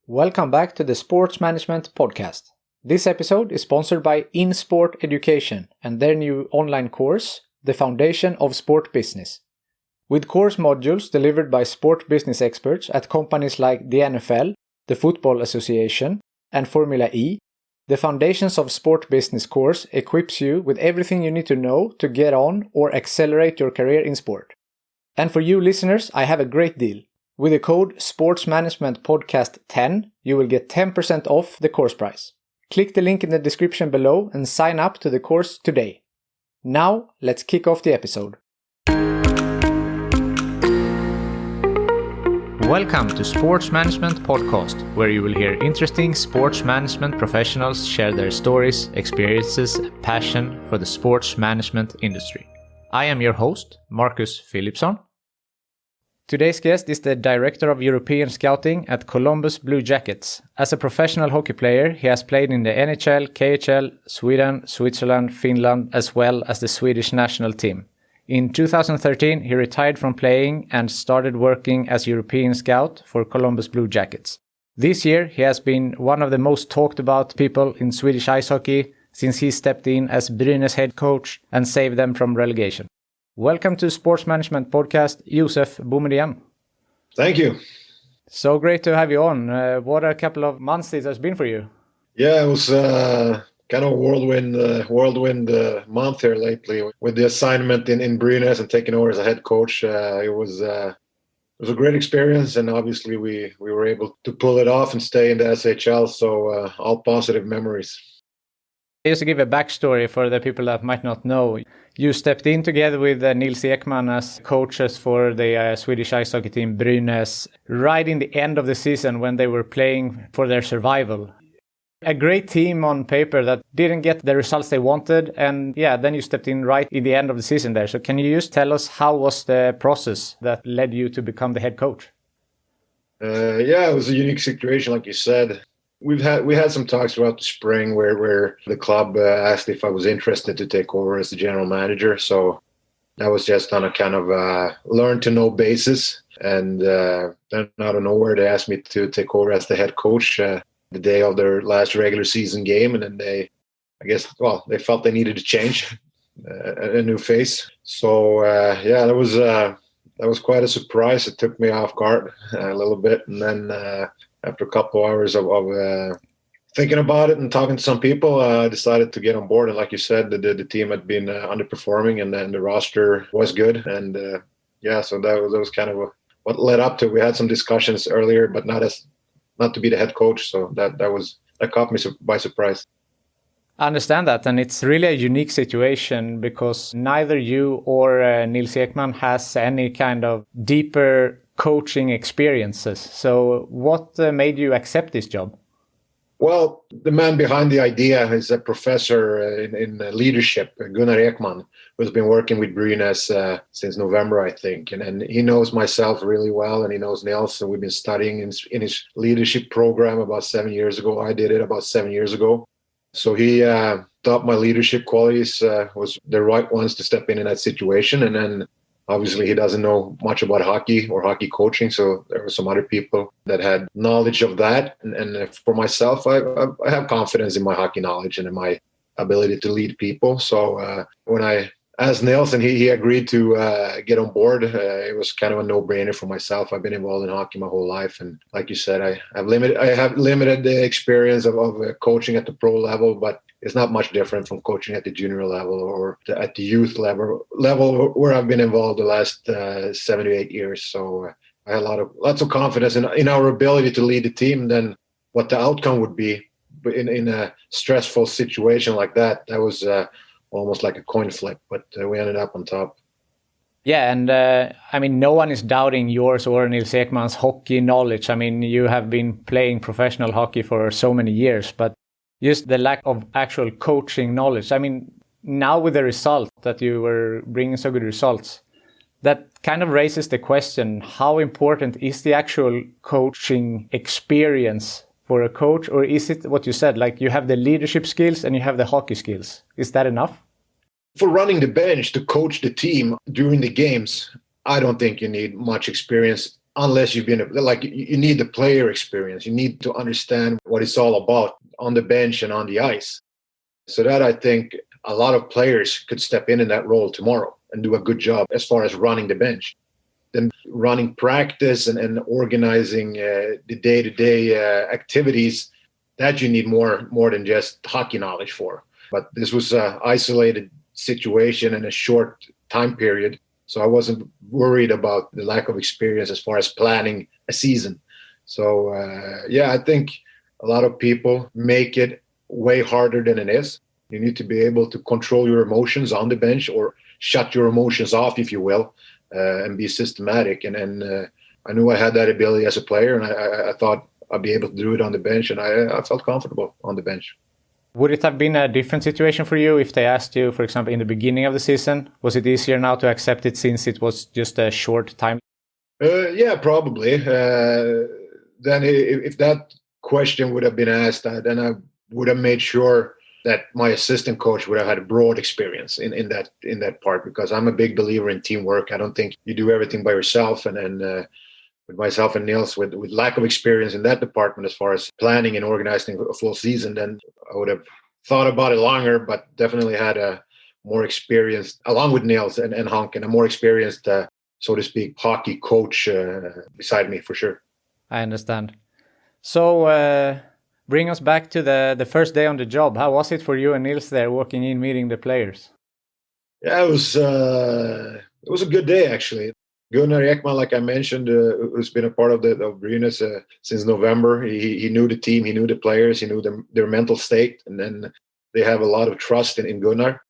Welcome back to the Sports Management Podcast. This episode is sponsored by Insport Education and their new online course, The Foundation of Sport Business. With course modules delivered by sport business experts at companies like the NFL, the Football Association, and Formula E, the Foundations of Sport Business course equips you with everything you need to know to get on or accelerate your career in sport. And for you listeners, I have a great deal. With the code Sports Management Podcast 10, you will get 10% off the course price. Click the link in the description below and sign up to the course today. Now, let's kick off the episode. Welcome to Sports Management Podcast, where you will hear interesting sports management professionals share their stories, experiences, and passion for the sports management industry. I am your host, Marcus Philipsson. Today's guest is the Director of European Scouting at Columbus Blue Jackets. As a professional hockey player, he has played in the NHL, KHL, Sweden, Switzerland, Finland, as well as the Swedish National Team. In 2013, he retired from playing and started working as European Scout for Columbus Blue Jackets. This year, he has been one of the most talked about people in Swedish ice hockey since he stepped in as Brynäs head coach and saved them from relegation. Welcome to Sports Management Podcast, Josef Boumedienne. Thank you. So great to have you on. What a couple of months it has been for you. Yeah, it was kind of a whirlwind month here lately with the assignment in Brynäs and taking over as a head coach. It was a great experience, and obviously we were able to pull it off and stay in the SHL. So all positive memories. Just to give a backstory for the people that might not know, you stepped in together with Nils Ekman as coaches for the Swedish ice hockey team Brynäs right in the end of the season when they were playing for their survival. A great team on paper that didn't get the results they wanted, and then you stepped in right in the end of the season there. So can you just tell us how was the process that led you to become the head coach? It was a unique situation, like you said. We had some talks throughout the spring where the club asked if I was interested to take over as the general manager. So that was just on a kind of learn to know basis. And then out of nowhere, they asked me to take over as the head coach the day of their last regular season game. And then they felt they needed to change a new face. So that was quite a surprise. It took me off guard a little bit. And then after a couple of hours of thinking about it and talking to some people, I decided to get on board. And like you said, the team had been underperforming, and then the roster was good. And so that was kind of what led up to. We had some discussions earlier, but not to be the head coach. So that caught me by surprise. I understand that, and it's really a unique situation because neither you or Nils Ekman has any kind of deeper coaching experiences. So what made you accept this job? Well, the man behind the idea is a professor in leadership, Gunnar Ekman, who's been working with Brynäs since November, I think. And he knows myself really well, and he knows Nils. And we've been studying in his leadership program about 7 years ago. I did it about 7 years ago. So he thought my leadership qualities was the right ones to step in that situation. And then obviously he doesn't know much about hockey or hockey coaching. So there were some other people that had knowledge of that. And for myself, I have confidence in my hockey knowledge and in my ability to lead people. So when I asked Nils and he agreed to get on board, it was kind of a no-brainer for myself. I've been involved in hockey my whole life. And like you said, I have limited experience of coaching at the pro level, but it's not much different from coaching at the junior level or at the youth level where I've been involved the last 7 to 8 years. So I had lots of confidence in our ability to lead the team. Then what the outcome would be in a stressful situation like that was almost like a coin flip, but we ended up on top. Yeah, and no one is doubting yours or Nils Ekman's hockey knowledge. I mean, you have been playing professional hockey for so many years, but just the lack of actual coaching knowledge. I mean, now with the result that you were bringing so good results, that kind of raises the question, how important is the actual coaching experience for a coach? Or is it what you said, like you have the leadership skills and you have the hockey skills? Is that enough? For running the bench to coach the team during the games, I don't think you need much experience unless you've been like, you need the player experience. You need to understand what it's all about on the bench and on the ice. So that I think a lot of players could step in that role tomorrow and do a good job as far as running the bench. Then running practice and organizing the day-to-day activities, that you need more than just hockey knowledge for. But this was an isolated situation in a short time period. So I wasn't worried about the lack of experience as far as planning a season. So, I think a lot of people make it way harder than it is. You need to be able to control your emotions on the bench, or shut your emotions off, if you will, and be systematic. And I knew I had that ability as a player, and I thought I'd be able to do it on the bench, and I felt comfortable on the bench. Would it have been a different situation for you if they asked you, for example, in the beginning of the season? Was it easier now to accept it since it was just a short time? Yeah, probably. Then if that question would have been asked, then I would have made sure that my assistant coach would have had a broad experience in that part, because I'm a big believer in teamwork. I don't think you do everything by yourself. And with myself and Nils, with lack of experience in that department as far as planning and organizing a full season, then I would have thought about it longer, but definitely had a more experienced, along with Nils and Hank, and a more experienced, so to speak, hockey coach beside me, for sure. I understand. So bring us back to the first day on the job. How was it for you and Nils there, walking in, meeting the players? Yeah, it was a good day, actually. Gunnar Ekman, like I mentioned, who's been a part of Brynäs since November. He knew the team, he knew the players, he knew their mental state, and then they have a lot of trust in Gunnar.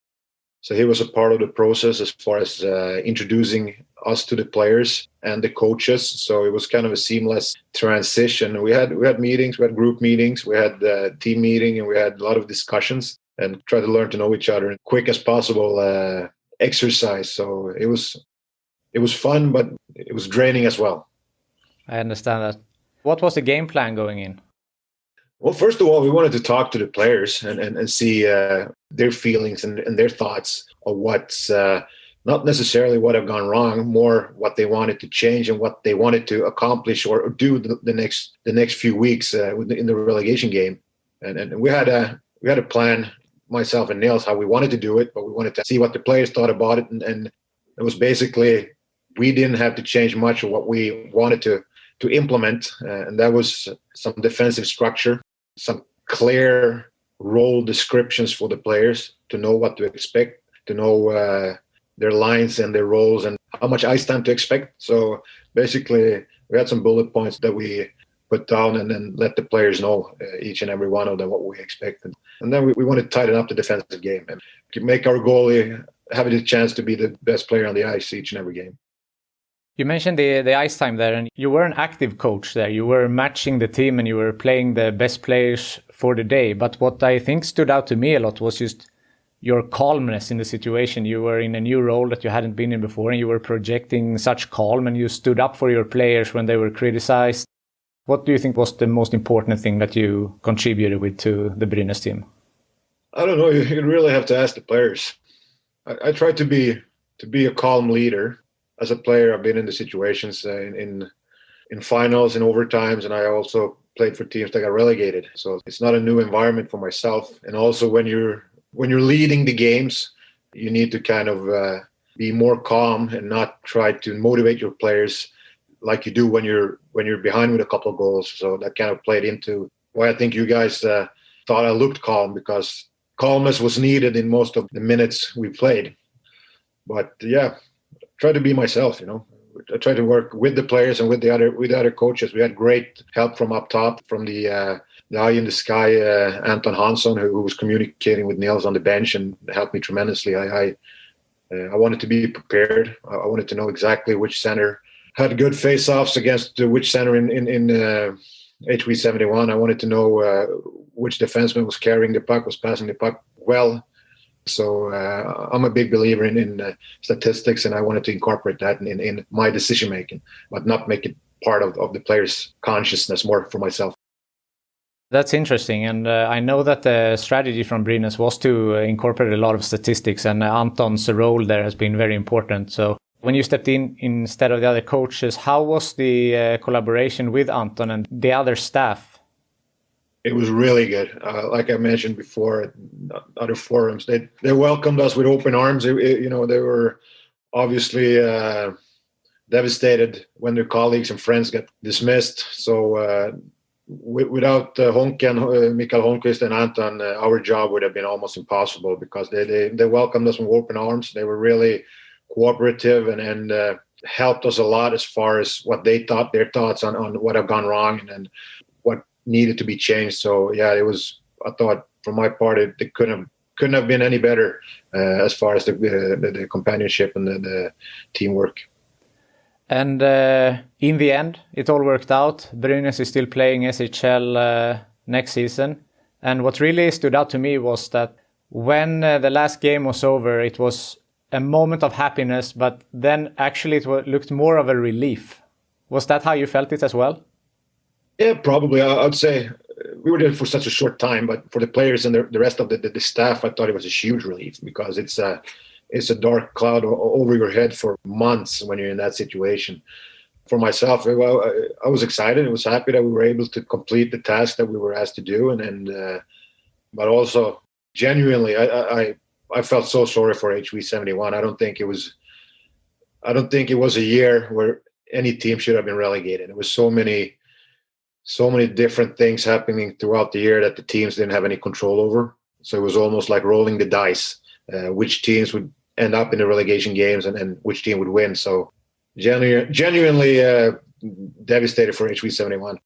So he was a part of the process as far as introducing us to the players and the coaches. So it was kind of a seamless transition. We had meetings, we had group meetings, we had team meeting, and we had a lot of discussions and tried to learn to know each other in quick as possible exercise. So it was fun, but it was draining as well. I understand that. What was the game plan going in? Well, first of all, we wanted to talk to the players and see their feelings and their thoughts of what's not necessarily what have gone wrong, more what they wanted to change and what they wanted to accomplish or do the next few weeks in the relegation game. And we had a plan, myself and Nils, how we wanted to do it, but we wanted to see what the players thought about it. And it was basically, we didn't have to change much of what we wanted to implement, and that was some defensive structure, some clear role descriptions for the players to know what to expect, to know their lines and their roles and how much ice time to expect. So basically, we had some bullet points that we put down and then let the players know, each and every one of them, what we expected. And then we wanted to tighten up the defensive game and make our goalie have a chance to be the best player on the ice each and every game. You mentioned the ice time there, and you were an active coach there. You were matching the team and you were playing the best players for the day. But what I think stood out to me a lot was just your calmness in the situation. You were in a new role that you hadn't been in before, and you were projecting such calm, and you stood up for your players when they were criticized. What do you think was the most important thing that you contributed with to the Brynäs team? I don't know. You really have to ask the players. I try to be a calm leader. As a player, I've been in the situations in finals and overtimes, and I also played for teams that got relegated. So it's not a new environment for myself. And also, when you're leading the games, you need to kind of be more calm and not try to motivate your players like you do when you're behind with a couple of goals. So that kind of played into why I think you guys thought I looked calm, because calmness was needed in most of the minutes we played. But yeah, try to be myself, I try to work with the players and with the other coaches. We had great help from up top, from the eye in the sky, Anton Hansson, who was communicating with Nils on the bench and helped me tremendously. I wanted to be prepared. I wanted to know exactly which center had good face-offs against which center in HV71. I wanted to know which defenseman was carrying the puck, was passing the puck well. So I'm a big believer in statistics, and I wanted to incorporate that in my decision-making, but not make it part of the player's consciousness, more for myself. That's interesting. And I know that the strategy from Brynäs was to incorporate a lot of statistics, and Anton's role there has been very important. So When you stepped in instead of the other coaches, how was the collaboration with Anton and the other staff? It was really good. Like I mentioned before, at other forums, they welcomed us with open arms. They were obviously devastated when their colleagues and friends got dismissed. So without Mikael Holmqvist and Anton, our job would have been almost impossible, because they welcomed us with open arms. They were really cooperative and helped us a lot as far as what they thought, their thoughts on what had gone wrong and what needed to be changed. So yeah, it was. I thought from my part, it couldn't have been any better as far as the companionship and the teamwork. And in the end, it all worked out. Brynäs is still playing SHL next season. And what really stood out to me was that when the last game was over, it was a moment of happiness, but then actually it looked more of a relief. Was that how you felt it as well? Yeah, probably. I'd say we were there for such a short time, but for the players and the rest of the staff, I thought it was a huge relief, because it's a dark cloud over your head for months when you're in that situation. For myself, I was excited. I was happy that we were able to complete the task that we were asked to do, but also genuinely, I felt so sorry for HV71. I don't think it was a year where any team should have been relegated. It was so many different things happening throughout the year that the teams didn't have any control over. So it was almost like rolling the dice, which teams would end up in the relegation games and which team would win. So genuinely devastated for HV71.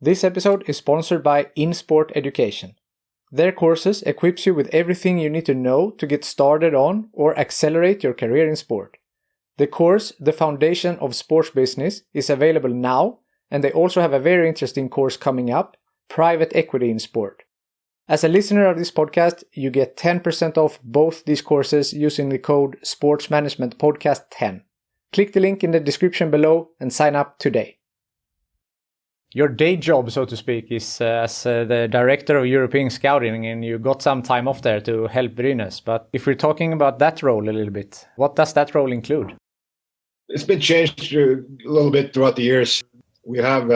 This episode is sponsored by Insport Education. Their courses equips you with everything you need to know to get started on or accelerate your career in sport. The course, The Foundation of Sports Business, is available now, and they also have a very interesting course coming up, Private Equity in Sport. As a listener of this podcast, you get 10% off both these courses using the code SportsManagementPodcast10. Click the link in the description below and sign up today. Your day job, so to speak, is as the director of European Scouting, and you got some time off there to help Brynäs. But if we're talking about that role a little bit, what does that role include? It's been changed a little bit throughout the years. We have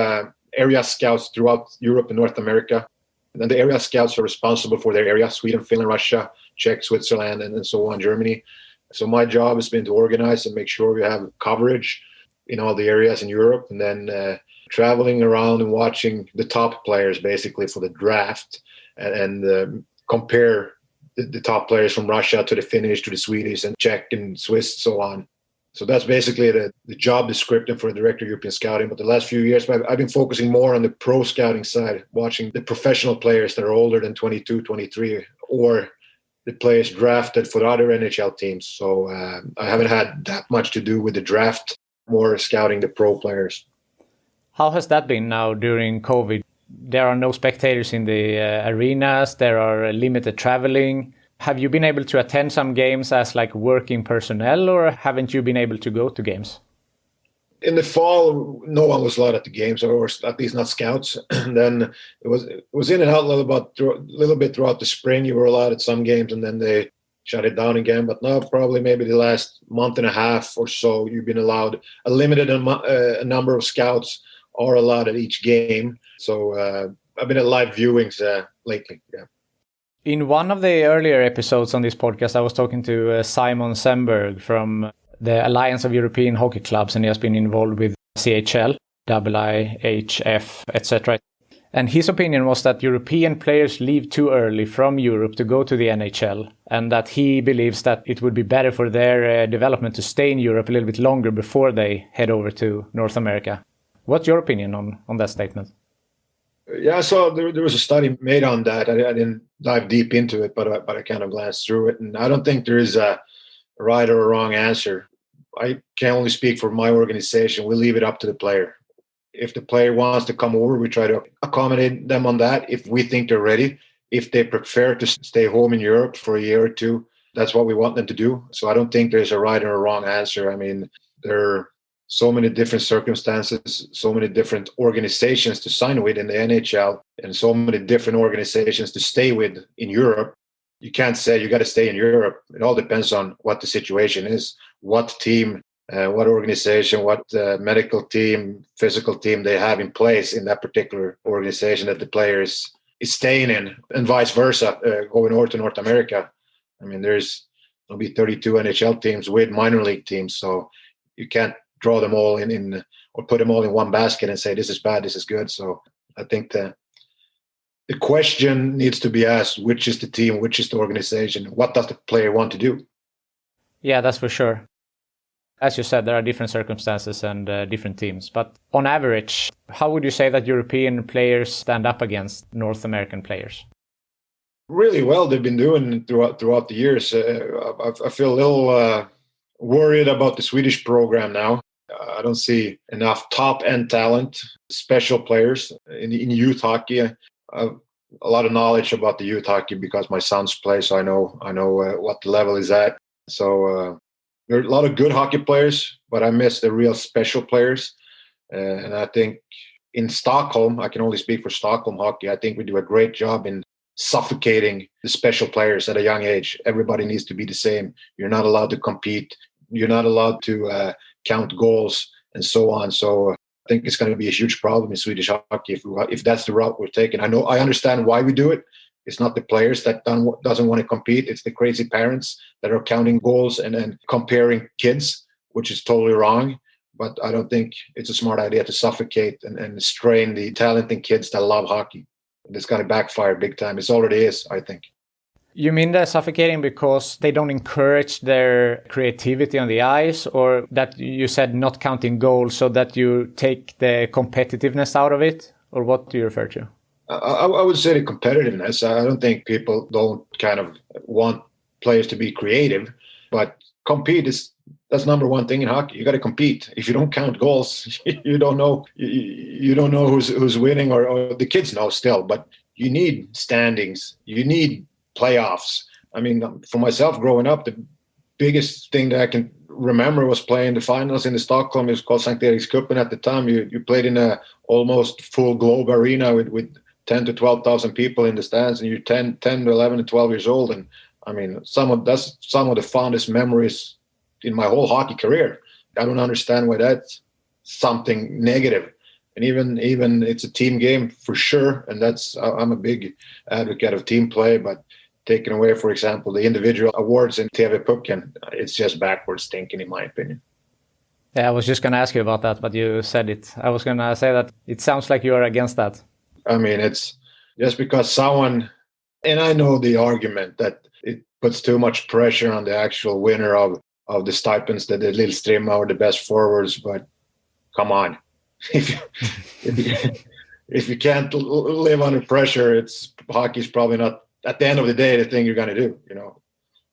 area scouts throughout Europe and North America. And then the area scouts are responsible for their area: Sweden, Finland, Russia, Czech, Switzerland, and so on, Germany. So my job has been to organize and make sure we have coverage in all the areas in Europe, and then traveling around and watching the top players basically for the draft and compare the top players from Russia to the Finnish to the Swedish and Czech and Swiss, so on. So that's basically the job description for the Director of European Scouting. But the last few years, I've been focusing more on the pro scouting side, watching the professional players that are older than 22, 23, or the players drafted for the other NHL teams. So I haven't had that much to do with the draft, more scouting the pro players. How has that been now during COVID? There are no spectators in the arenas. There are limited traveling. Have you been able to attend some games as like working personnel, or haven't you been able to go to games? In the fall, no one was allowed at the games, or at least not scouts. And then it was in and out a little bit throughout the spring. You were allowed at some games, and then they shut it down again. But now, probably maybe the last month and a half or so, you've been allowed a limited number of scouts are allowed at each game. So I've been at live viewings lately. Yeah. In one of the earlier episodes on this podcast, I was talking to Simon Semberg from the Alliance of European Hockey Clubs, and he has been involved with CHL, IIHF, etc. And his opinion was that European players leave too early from Europe to go to the NHL, and that he believes that it would be better for their development to stay in Europe a little bit longer before they head over to North America. What's your opinion on that statement? Yeah, so there was a study made on that. I didn't dive deep into it, but I kind of glanced through it. And I don't think there is a right or a wrong answer. I can only speak for my organization. We leave it up to the player. If the player wants to come over, we try to accommodate them on that if we think they're ready. If they prefer to stay home in Europe for a year or two, that's what we want them to do. So I don't think there's a right or a wrong answer. I mean, there are so many different circumstances, so many different organizations to sign with in the NHL, and so many different organizations to stay with in Europe. you can't say you got to stay in Europe. It all depends on what the situation is, what team, what organization, what medical team, physical team they have in place in that particular organization that the player is staying in, and vice versa, going over to North America. I mean, there'll be 32 NHL teams with minor league teams, so you can't draw them all in or put them all in one basket and say this is bad, this is good. So I think the question needs to be asked: which is the team, which is the organization, what does the player want to do? Yeah, that's for sure. As you said, there are different circumstances and different teams. But on average, how would you say that European players stand up against North American players? Really well, they've been doing throughout the years. I feel a little worried about the Swedish program now. I don't see enough top-end talent, special players in youth hockey. I have a lot of knowledge about the youth hockey because my sons play, so I know what the level is at. So there are a lot of good hockey players, but I miss the real special players. And I think in Stockholm, I can only speak for Stockholm hockey, I think we do a great job in suffocating the special players at a young age. Everybody needs to be the same. You're not allowed to compete. You're not allowed to count goals and so on. So I think it's going to be a huge problem in Swedish hockey if that's the route we're taking. I understand why we do it. It's not the players that doesn't want to compete. It's the crazy parents that are counting goals and then comparing kids, which is totally wrong. But I don't think it's a smart idea to suffocate and strain the talented kids that love hockey. It's going to backfire big time. It already is, I think. You mean they're suffocating because they don't encourage their creativity on the ice, or that you said not counting goals so that you take the competitiveness out of it? Or what do you refer to? I would say the competitiveness. I don't think people don't kind of want players to be creative, but compete that's number one thing in hockey. You got to compete. If you don't count goals, you don't know. You don't know who's winning, or the kids know still. But you need standings. You need playoffs. I mean, for myself, growing up, the biggest thing that I can remember was playing the finals in the Stockholm. It was called St. Eriks Cupen at the time. You played in a almost full globe arena with 10 to 12,000 people in the stands, and you're 10 to 11 to 12 years old. And I mean, that's some of the fondest memories in my whole hockey career. I don't understand why that's something negative. And even it's a team game for sure. And I'm a big advocate of team play, but taking away, for example, the individual awards in TV-pucken, it's just backwards thinking, in my opinion. Yeah, I was just going to ask you about that, but you said it. I was going to say that it sounds like you are against that. I mean, it's just because someone, and I know the argument that it puts too much pressure on the actual winner of the stipends, that the little Strimma or the best forwards, but come on. If you can't live under pressure, hockey's probably not, at the end of the day, the thing you're going to do,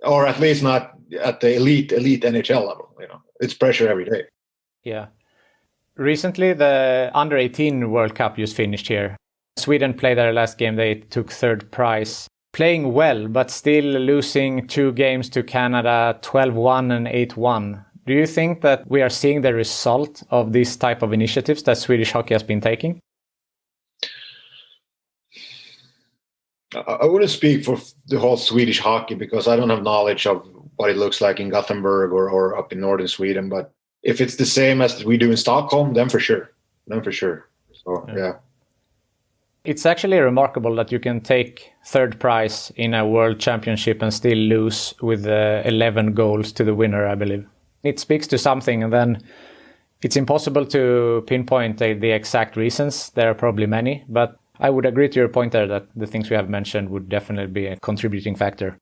or at least not at the elite NHL level. It's pressure every day. Yeah. Recently, the Under-18 World Cup just finished here. Sweden played their last game. They took third prize. Playing well, but still losing 2 games to Canada, 12-1 and 8-1. Do you think that we are seeing the result of this type of initiatives that Swedish hockey has been taking? I wouldn't speak for the whole Swedish hockey because I don't have knowledge of what it looks like in Gothenburg or up in northern Sweden. But if it's the same as we do in Stockholm, then for sure. So, yeah. It's actually remarkable that you can take third prize in a world championship and still lose with 11 goals to the winner, I believe. It speaks to something, and then it's impossible to pinpoint the exact reasons. There are probably many, but I would agree to your point there that the things we have mentioned would definitely be a contributing factor.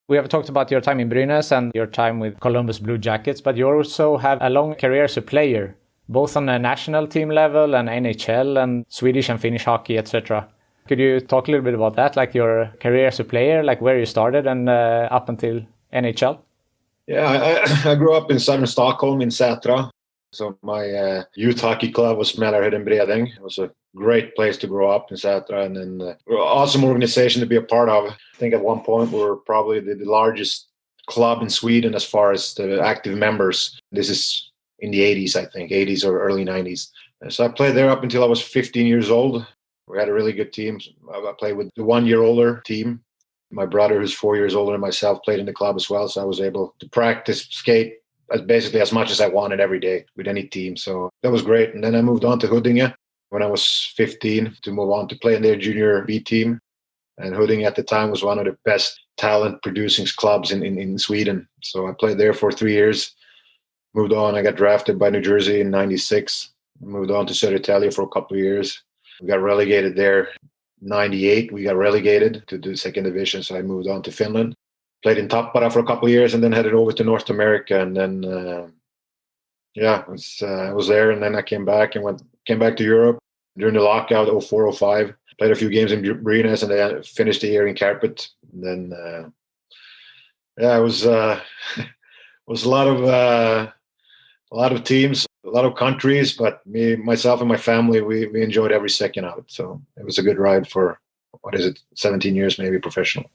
We have talked about your time in Brynäs and your time with Columbus Blue Jackets, but you also have a long career as a player, both on a national team level and NHL and Swedish and Finnish hockey, etc. Could you talk a little bit about that, like your career as a player, like where you started and up until NHL? Yeah, I grew up in southern Stockholm in Sätra. So my youth hockey club was Mälarhöjden Bredäng. It was a great place to grow up in Sätra, and then awesome organization to be a part of. I think at one point we were probably the largest club in Sweden as far as the active members. This is in the 80s, I think, 80s or early 90s. So I played there up until I was 15 years old. We had a really good team. I played with the 1 year older team. My brother, who's 4 years older than myself, played in the club as well. So I was able to practice skate basically as much as I wanted every day with any team. So that was great. And then I moved on to Huddinge when I was 15 to move on to play in their junior B team. And Huddinge at the time was one of the best talent producing clubs in Sweden. So I played there for 3 years. Moved on. I got drafted by New Jersey in '96. Moved on to Södertälje for a couple of years. We got relegated there. 98, we got relegated to the second division. So I moved on to Finland. Played in Tappara for a couple of years and then headed over to North America. And then, I was there. And then I came back and came back to Europe during the lockout, 04-05. Played a few games in Brynäs and then finished the year in Kärpät. And then, it was was a lot of teams, a lot of countries, but myself and my family, we enjoyed every second of it. So it was a good ride for, 17 years maybe professional.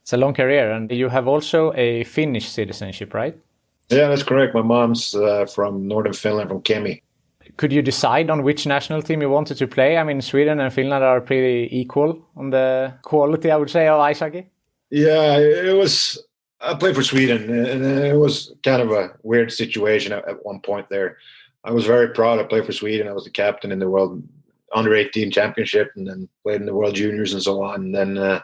It's a long career, and you have also a Finnish citizenship, right? Yeah, that's correct. My mom's from northern Finland, from Kemi. Could you decide on which national team you wanted to play? I mean, Sweden and Finland are pretty equal on the quality, I would say, of ice hockey. Yeah, I played for Sweden, and it was kind of a weird situation at one point there. I was very proud. I played for Sweden. I was the captain in the World Under-18 Championship and then played in the World Juniors and so on. And then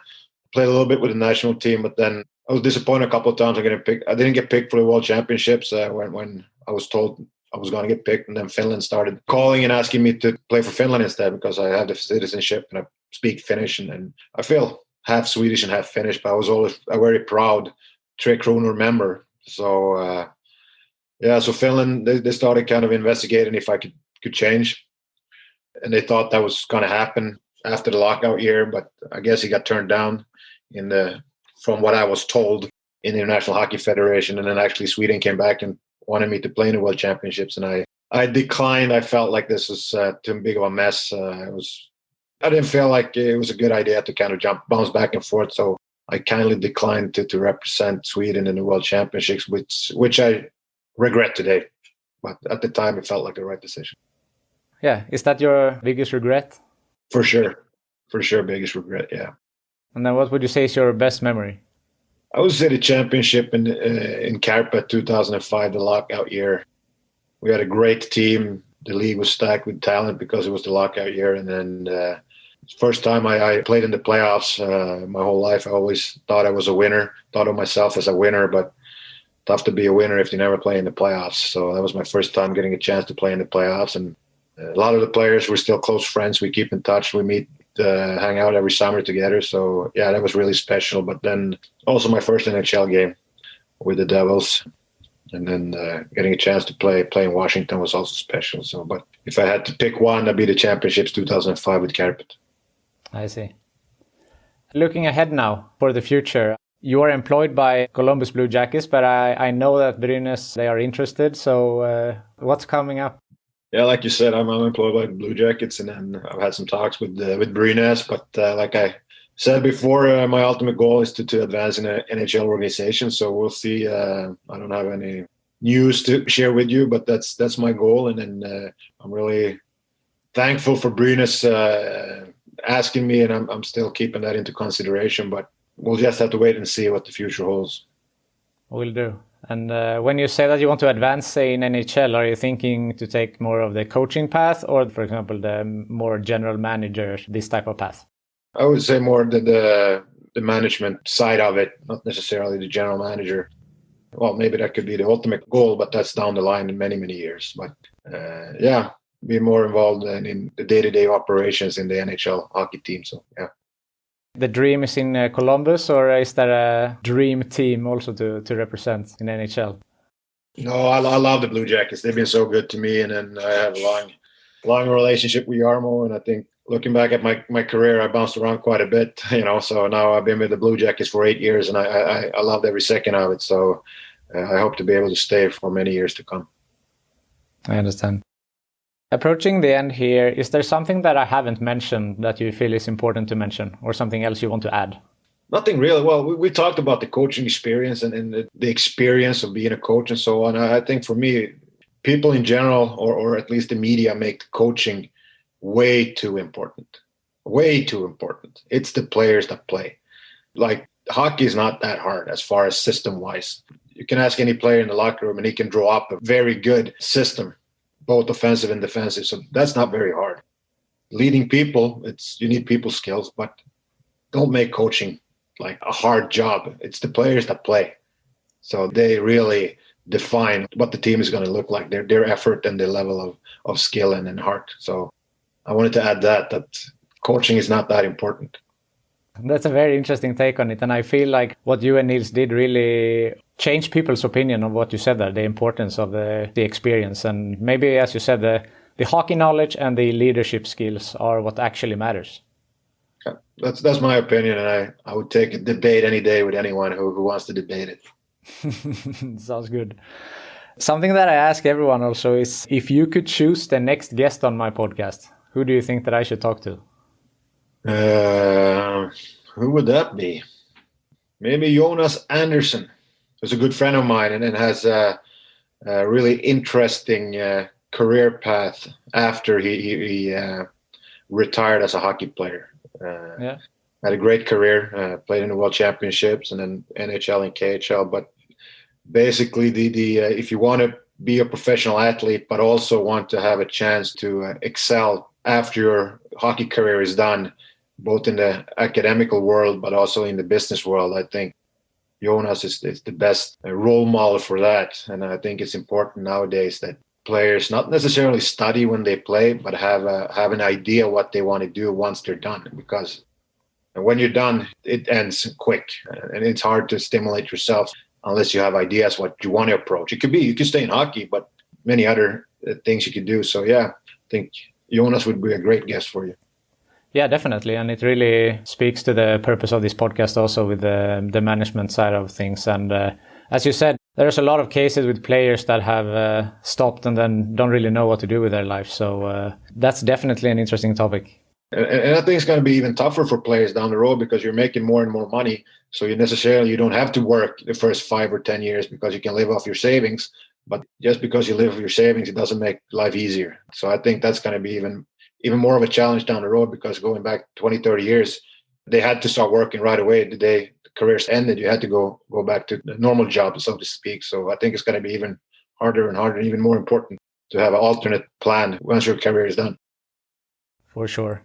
played a little bit with the national team, but then I was disappointed a couple of times. I didn't get picked for the World Championships when I was told I was going to get picked. And then Finland started calling and asking me to play for Finland instead because I have the citizenship and I speak Finnish. And I feel half Swedish and half Finnish, but I was always a very proud Tre Kronor member. So, so Finland, they started kind of investigating if I could change. And they thought that was going to happen after the lockout year, but I guess he got turned down from what I was told in the International Hockey Federation. And then actually Sweden came back and wanted me to play in the World Championships. And I declined. I felt like this was too big of a mess. I didn't feel like it was a good idea to kind of bounce back and forth. So I kindly declined to represent Sweden in the World Championships, which I regret today. But at the time, it felt like the right decision. Yeah. Is that your biggest regret? For sure. Biggest regret, yeah. And then what would you say is your best memory? I would say the championship in Kärpät 2005, the lockout year. We had a great team. The league was stacked with talent because it was the lockout year. And then first time I played in the playoffs my whole life. I always thought I was a winner, thought of myself as a winner, but tough to be a winner if you never play in the playoffs. So that was my first time getting a chance to play in the playoffs. And a lot of the players were still close friends. We keep in touch. We meet, hang out every summer together. So, yeah, that was really special. But then also my first NHL game with the Devils. And then getting a chance to play in Washington was also special. So, but if I had to pick one, that'd be the championships 2005 with Kärpät. I see. Looking ahead now for the future, you are employed by Columbus Blue Jackets, but I know that Brynäs, they are interested. So what's coming up? Yeah, like you said, I'm employed by the Blue Jackets, and then I've had some talks with Brynäs. But like I said before, my ultimate goal is to advance in an NHL organization. So we'll see. I don't have any news to share with you, but that's my goal. And then I'm really thankful for Brynäs asking me, and I'm still keeping that into consideration. But we'll just have to wait and see what the future holds. Will do. And when you say that you want to advance, say, in NHL, are you thinking to take more of the coaching path or, for example, the more general manager, this type of path? I would say more the management side of it, not necessarily the general manager. Well, maybe that could be the ultimate goal, but that's down the line in many, many years. But be more involved in the day-to-day operations in the NHL hockey team. So, yeah. The dream is in Columbus, or is there a dream team also to represent in NHL? No, I love the Blue Jackets. They've been so good to me, and then I have a long relationship with Jarmo. And I think looking back at my career, I bounced around quite a bit, So now I've been with the Blue Jackets for 8 years, and I loved every second of it. So I hope to be able to stay for many years to come. I understand. Approaching the end here, is there something that I haven't mentioned that you feel is important to mention, or something else you want to add? Nothing really. Well, we talked about the coaching experience and the experience of being a coach and so on. I think for me, people in general, or at least the media, make coaching way too important. Way too important. It's the players that play. Like, hockey is not that hard as far as system-wise. You can ask any player in the locker room and he can draw up a very good system, both offensive and defensive. So that's not very hard. Leading people, you need people skills, but don't make coaching like a hard job. It's the players that play. So they really define what the team is going to look like, their effort and their level of skill and heart. So I wanted to add that coaching is not that important. That's a very interesting take on it. And I feel like what you and Nils did really changed people's opinion of what you said there, the importance of the experience. And maybe, as you said, the hockey knowledge and the leadership skills are what actually matters. Yeah, that's my opinion. And I would take a debate any day with anyone who wants to debate it. Sounds good. Something that I ask everyone also is, if you could choose the next guest on my podcast, who do you think that I should talk to? Who would that be? Maybe Jonas Andersson, who's a good friend of mine and has a really interesting career path after he retired as a hockey player. Had a great career, played in the World Championships and then NHL and KHL. But basically, the if you want to be a professional athlete but also want to have a chance to excel after your hockey career is done, both in the academical world but also in the business world, I think Jonas is the best role model for that. And I think it's important nowadays that players not necessarily study when they play, but have an idea what they want to do once they're done. Because when you're done, it ends quick, and it's hard to stimulate yourself unless you have ideas what you want to approach. You could stay in hockey, but many other things you could do. So yeah, I think Jonas would be a great guest for you. Yeah, definitely. And it really speaks to the purpose of this podcast also with the management side of things. And as you said, there's a lot of cases with players that have stopped and then don't really know what to do with their life. So that's definitely an interesting topic. And I think it's going to be even tougher for players down the road because you're making more and more money. So you don't have to work the first 5 or 10 years because you can live off your savings. But just because you live off your savings, it doesn't make life easier. So I think that's going to be even more of a challenge down the road, because going back 20, 30 years, they had to start working right away. The day the careers ended, you had to go back to the normal job, so to speak. So I think it's going to be even harder and harder, and even more important to have an alternate plan once your career is done. For sure.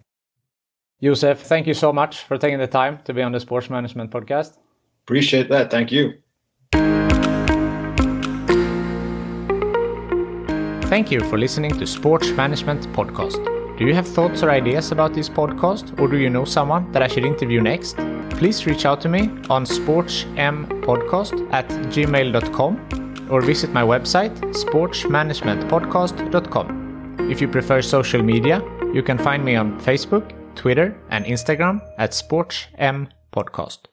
Josef, thank you so much for taking the time to be on the Sports Management Podcast. Appreciate that. Thank you. Thank you for listening to Sports Management Podcast. Do you have thoughts or ideas about this podcast, or do you know someone that I should interview next? Please reach out to me on sportsmpodcast@gmail.com or visit my website sportsmanagementpodcast.com. If you prefer social media, you can find me on Facebook, Twitter and Instagram @sportsmpodcast.